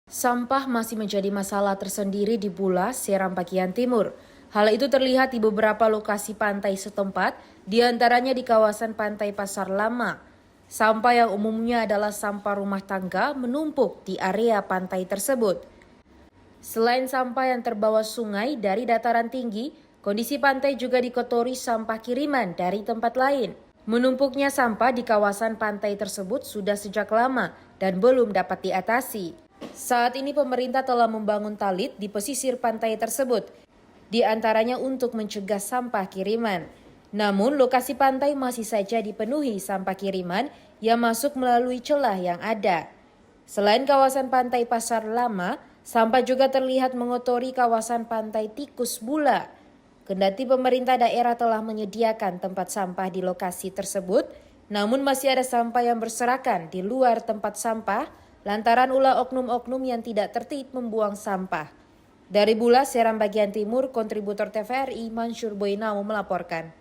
Sampah masih menjadi masalah tersendiri di Bula, Seram bagian timur. Hal itu terlihat di beberapa lokasi pantai setempat, di antaranya di kawasan Pantai Pasar Lama. Sampah yang umumnya adalah sampah rumah tangga menumpuk di area pantai tersebut. Selain sampah yang terbawa sungai dari dataran tinggi, kondisi pantai juga dikotori sampah kiriman dari tempat lain. Menumpuknya sampah di kawasan pantai tersebut sudah sejak lama dan belum dapat diatasi. Saat ini pemerintah telah membangun talit di pesisir pantai tersebut, di antaranya untuk mencegah sampah kiriman. Namun lokasi pantai masih saja dipenuhi sampah kiriman yang masuk melalui celah yang ada. Selain kawasan pantai Pasar Lama, sampah juga terlihat mengotori kawasan pantai Tikus Bula. Kendati pemerintah daerah telah menyediakan tempat sampah di lokasi tersebut, namun masih ada sampah yang berserakan di luar tempat sampah lantaran ulah oknum-oknum yang tidak tertib membuang sampah. Dari Bula, Seram bagian timur, kontributor TVRI Mansur Boinau melaporkan.